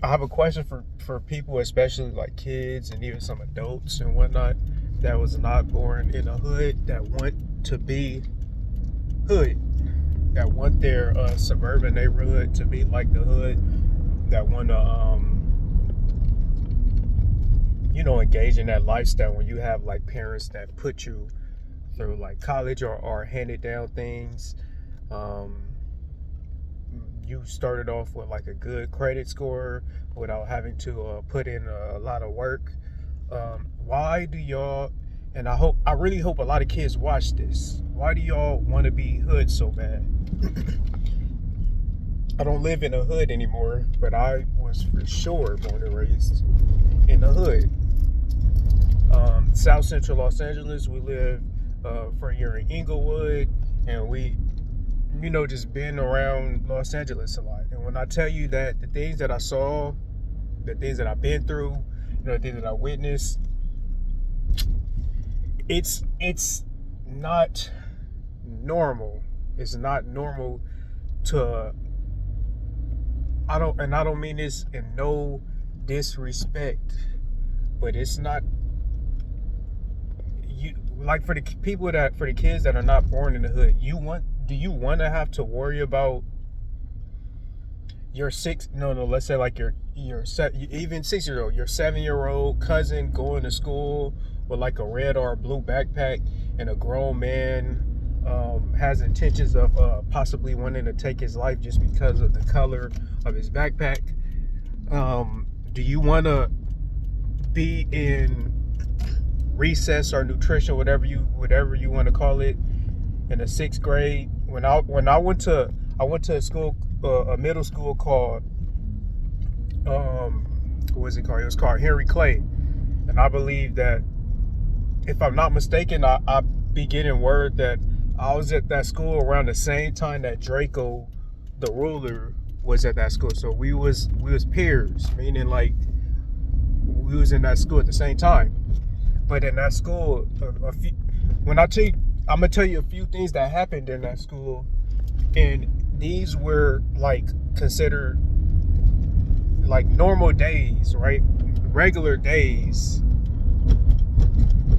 I have a question for people, especially like kids and even some adults and whatnot, that was not born in a hood, that want to be hood, that want their suburban neighborhood to be like the hood, that want to engage in that lifestyle when you have like parents that put you through like college or handed down things. Um, you started off with like a good credit score without having to put in a lot of work. Why do y'all? And I really hope a lot of kids watch this. Why do y'all want to be hood so bad? I don't live in a hood anymore, but I was for sure born and raised in the hood. South Central Los Angeles. We lived for a year in Inglewood, and we, just been around Los Angeles a lot. And when I tell you that the things that I saw, the things that I've been through, the things that I witnessed, it's not normal. It's not normal to. I don't mean this in no disrespect, but it's not. You like for the kids that are not born in the hood. Do you want to have to worry about your let's say like your even 6-year-old, your 7-year-old cousin going to school with like a red or a blue backpack, and a grown man has intentions of possibly wanting to take his life just because of the color of his backpack? Do you want to be in recess or nutrition, whatever you want to call it, in the 6th grade? When I went to a school, a middle school called what was it called? It was called Henry Clay, and I believe that, if I'm not mistaken, I be getting word that I was at that school around the same time that Draco, the ruler, was at that school. So we was peers, meaning like we was in that school at the same time. But in that school, I'm gonna tell you a few things that happened in that school, and these were like considered like normal days, right? Regular days.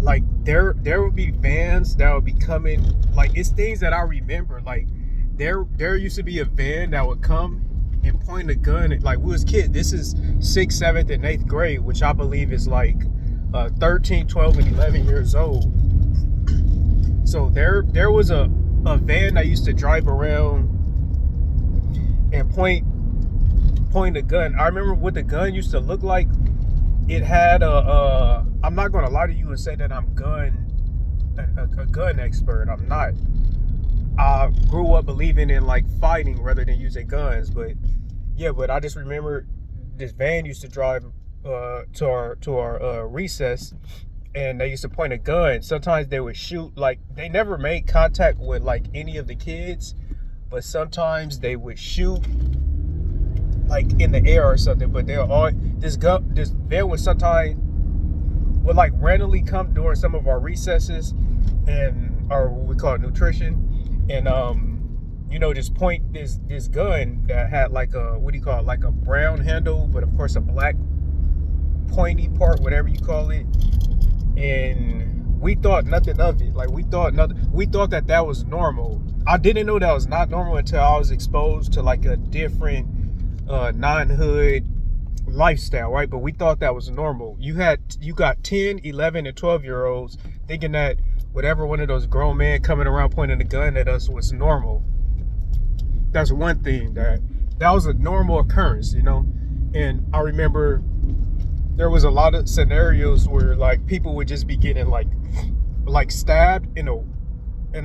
Like there would be vans that would be coming. Like, it's things that I remember. Like there used to be a van that would come and point a gun at, like, we was kids. This is 6th, 7th, and 8th grade, which I believe is like 13, 12, and 11 years old. So there was a van that used to drive around and point a gun. I remember what the gun used to look like. It had I'm not gonna lie to you and say that I'm a gun expert. I'm not. I grew up believing in like fighting rather than using guns, but I just remember this van used to drive to our recess, and they used to point a gun. Sometimes they would shoot. Like, they never made contact with like any of the kids, but sometimes they would shoot like in the air or something. But this van would sometimes like randomly come during some of our recesses, or what we call nutrition, and just point this gun that had like a, what do you call it, like a brown handle, but of course a black pointy part, whatever you call it. And we thought nothing of it. Like, we thought that was normal. I didn't know that was not normal until I was exposed to like a different non-hood lifestyle, right? But we thought that was normal. You got 10, 11, and 12-year-olds thinking that whatever one of those grown men coming around pointing a gun at us was normal. That's one thing that was a normal occurrence, And I remember there was a lot of scenarios where like people would just be getting like stabbed, and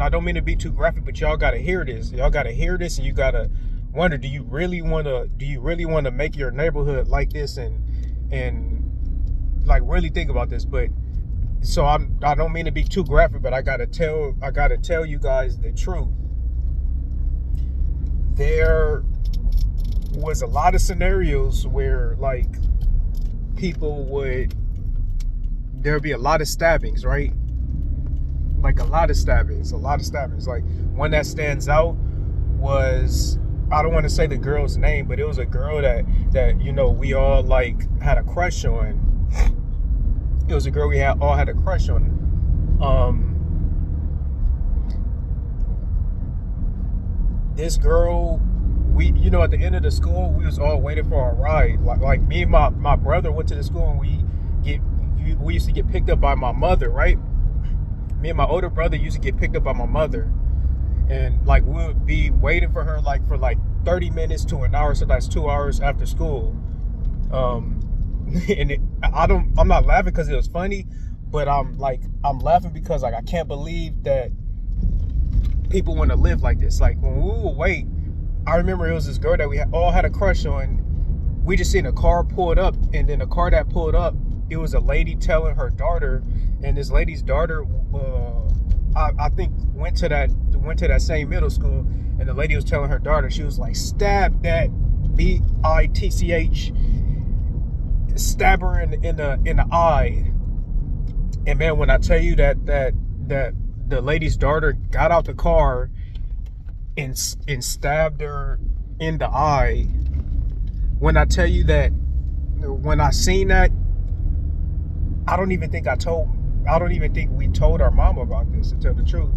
I don't mean to be too graphic, but y'all gotta hear this. And you gotta wonder, do you really wanna make your neighborhood like this, and like really think about this? But so I don't mean to be too graphic, but I gotta tell you guys the truth. There was a lot of scenarios where like there'd be a lot of stabbings, right? Like a lot of stabbings. Like, one that stands out was I don't want to say the girl's name, but it was a girl that we all like had a crush on. It was a girl we had all had a crush on. This girl, we at the end of the school, we was all waiting for our ride. Like me and my brother went to the school, and we used to get picked up by my mother, right? Me and my older brother used to get picked up by my mother, and like we would be waiting for her like for like 30 minutes to an hour, so that's 2 hours after school. And I'm not laughing because it was funny, but I'm laughing because like I can't believe that people want to live like this. Like when we would wait, I remember it was this girl that we all had a crush on. We just seen a car pulled up, and then the car that pulled up, it was a lady telling her daughter, and this lady's daughter, I think went to that same middle school, and the lady was telling her daughter, she was like, stab that bitch, stab her in the eye. And man, when I tell you that the lady's daughter got out the car and stabbed her in the eye, when I tell you that, when I seen that, I don't even think we told our mom about this, to tell the truth.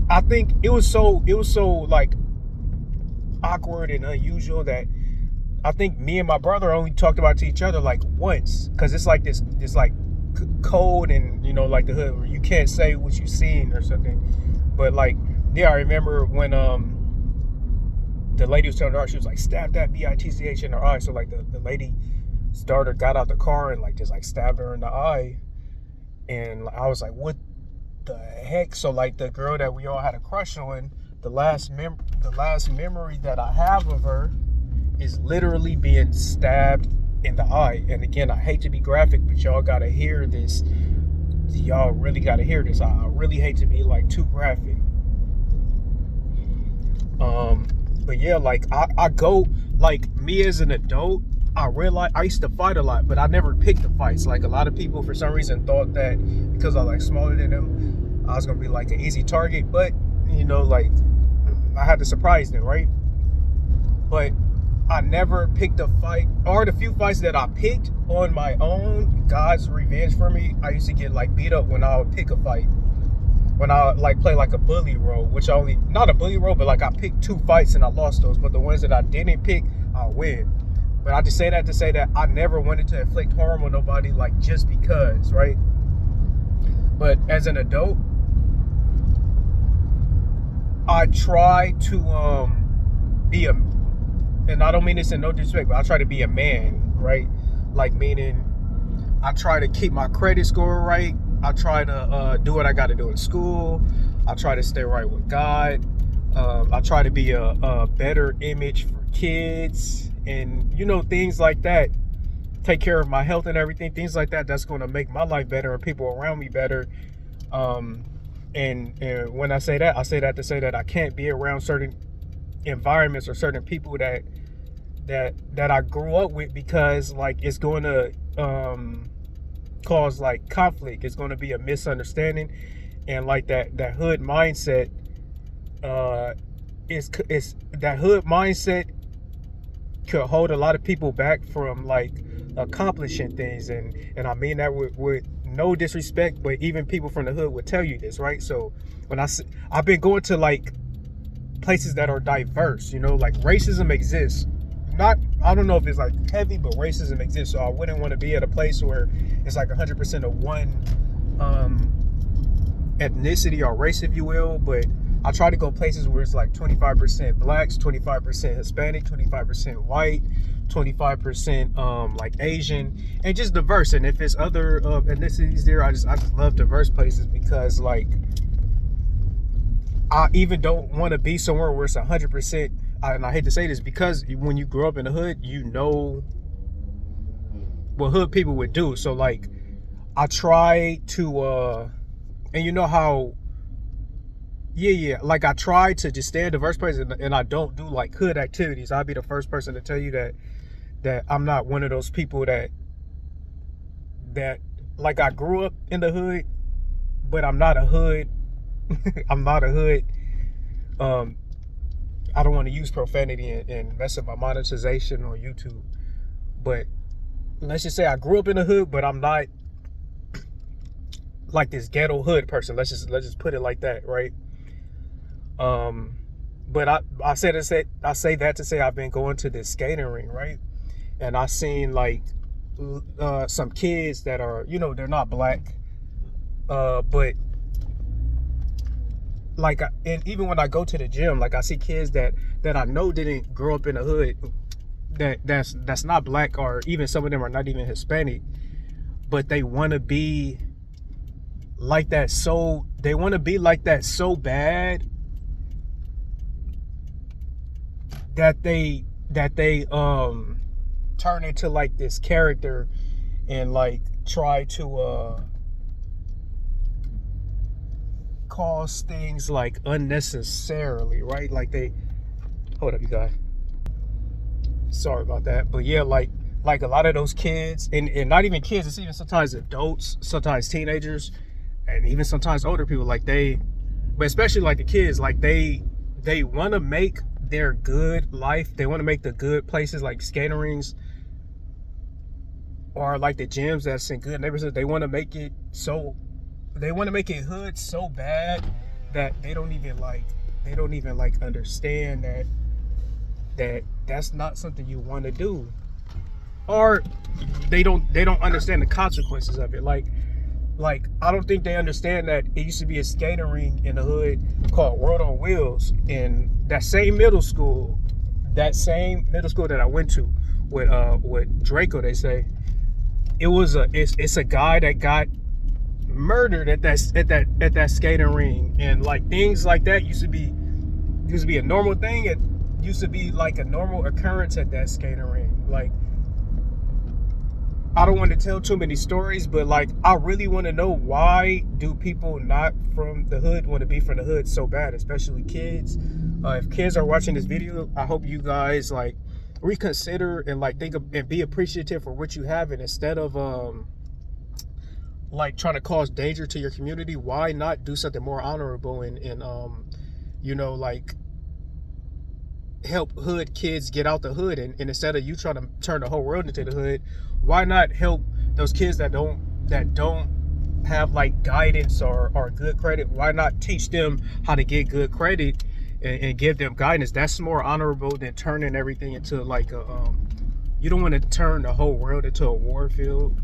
I think it was so like awkward and unusual that I think me and my brother only talked about it to each other like once, because it's like this like code and like the hood where you can't say what you seen or something. But like, yeah, I remember when the lady was telling her, she was like, stab that bitch in her eye. So like the lady's daughter got out the car and like just like stabbed her in the eye. And I was like, what the heck? So like the girl that we all had a crush on, the last memory that I have of her is literally being stabbed in the eye. And again, I hate to be graphic, but y'all gotta hear this. Y'all really gotta hear this. I really hate to be like too graphic. But yeah, like I go, like me as an adult, I realized I used to fight a lot, but I never picked the fights. Like a lot of people for some reason thought that because I like smaller than them, I was gonna be like an easy target. But like I had to surprise them, right? But I never picked a fight, or the few fights that I picked on my own, God's revenge for me, I used to get like beat up when I would pick a fight. When I like play like a bully role, which not a bully role, but like I picked 2 fights and I lost those. But the ones that I didn't pick, I win. But I just say that to say that I never wanted to inflict harm on nobody, like just because, right? But as an adult, I try to be a, and I don't mean this in no disrespect, but I try to be a man, right? Like meaning I try to keep my credit score right. I try to do what I got to do in school. I try to stay right with God. I try to be a better image for kids, and things like that. Take care of my health and everything. Things like that. That's going to make my life better and people around me better. And when I say that to say that I can't be around certain environments or certain people that I grew up with, because like it's going to cause like conflict. It's going to be a misunderstanding, and like that hood mindset is that hood mindset could hold a lot of people back from like accomplishing things, and I mean that with no disrespect, but even people from the hood would tell you this, right? So when I've been going to like places that are diverse, like racism exists. I don't know if it's like heavy, but racism exists. So I wouldn't want to be at a place where it's like 100% of one ethnicity or race, if you will. But I try to go places where it's like 25% blacks, 25% Hispanic, 25% white, 25% like Asian, and just diverse. And if it's other ethnicities there, I just love diverse places, because like I even don't want to be somewhere where it's 100%. And I hate to say this, because when you grow up in the hood, you know what hood people would do. So like I try to and you know how like I try to just stay in diverse places, and I don't do like hood activities. I'll be the first person to tell you that I'm not one of those people that like I grew up in the hood, but I'm not a hood I'm not a hood I don't want to use profanity and mess up my monetization on YouTube. But let's just say I grew up in the hood, but I'm not like this ghetto hood person. Let's just put it like that, right? But I say that to say I've been going to this skating ring, right? And I seen like some kids that are, they're not black, but like, and even when I go to the gym, like I see kids that I know didn't grow up in the hood, that's not black, or even some of them are not even Hispanic, but they want to be like that. So they want to be like that so bad that they turn into like this character and like try to cause things like unnecessarily, right? Like they, hold up, you guys, sorry about that. But yeah, like a lot of those kids, and not even kids, it's even sometimes adults, sometimes teenagers, and even sometimes older people, like but especially like the kids, like they want to make their good life, they want to make the good places like skating rings or like the gyms that's in good neighborhoods, they want to make it hood so bad that they don't even like understand that that's not something you want to do, or they don't understand the consequences of it. Like I don't think they understand that it used to be a skating ring in the hood called World on Wheels, and that same middle school that I went to with Draco, they say it's a guy that got murdered at that skating ring, and like things like that used to be a normal thing. It used to be like a normal occurrence at that skating ring. Like, I don't want to tell too many stories, but like I really want to know, why do people not from the hood want to be from the hood so bad, especially kids? If kids are watching this video, I hope you guys like reconsider and like think of, and be appreciative for what you have, and instead of like trying to cause danger to your community, why not do something more honorable and like help hood kids get out the hood, and instead of you trying to turn the whole world into the hood, why not help those kids that don't have like guidance or good credit? Why not teach them how to get good credit and give them guidance? That's more honorable than turning everything into like you don't want to turn the whole world into a war field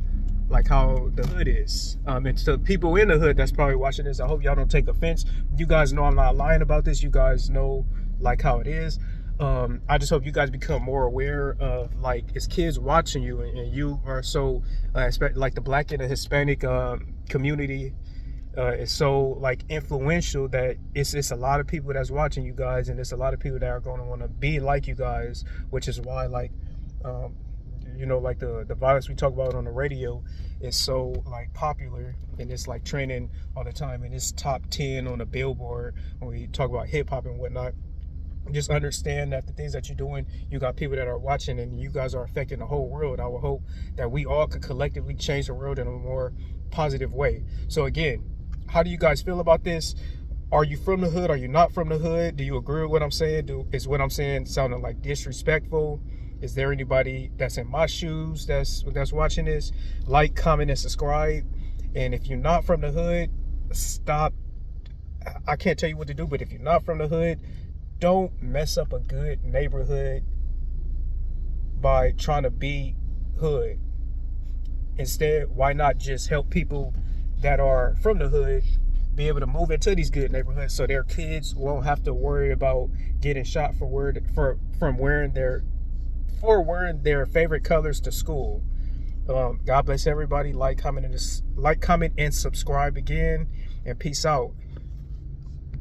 like how the hood is. And to people in the hood that's probably watching this, I hope y'all don't take offense. You guys know I'm not lying about this. You guys know like how it is. I just hope you guys become more aware of, like, it's kids watching you, and you are so like the black and the Hispanic community is so like influential that it's a lot of people that's watching you guys, and it's a lot of people that are going to want to be like you guys, which is why like like the violence we talk about on the radio is so like popular, and it's like trending all the time, and it's top 10 on the Billboard when we talk about hip hop and whatnot. Just understand that the things that you're doing, you got people that are watching, and you guys are affecting the whole world. I would hope that we all could collectively change the world in a more positive way. So again, how do you guys feel about this? Are you from the hood? Are you not from the hood? Do you agree with what I'm saying? Is what I'm saying sounding like disrespectful? Is there anybody that's in my shoes that's watching this? Like, comment, and subscribe. And if you're not from the hood, stop. I can't tell you what to do, but if you're not from the hood, don't mess up a good neighborhood by trying to be hood. Instead, why not just help people that are from the hood be able to move into these good neighborhoods, so their kids won't have to worry about getting shot for wearing their favorite colors to school. God bless everybody. Like, comment, and subscribe again, and peace out.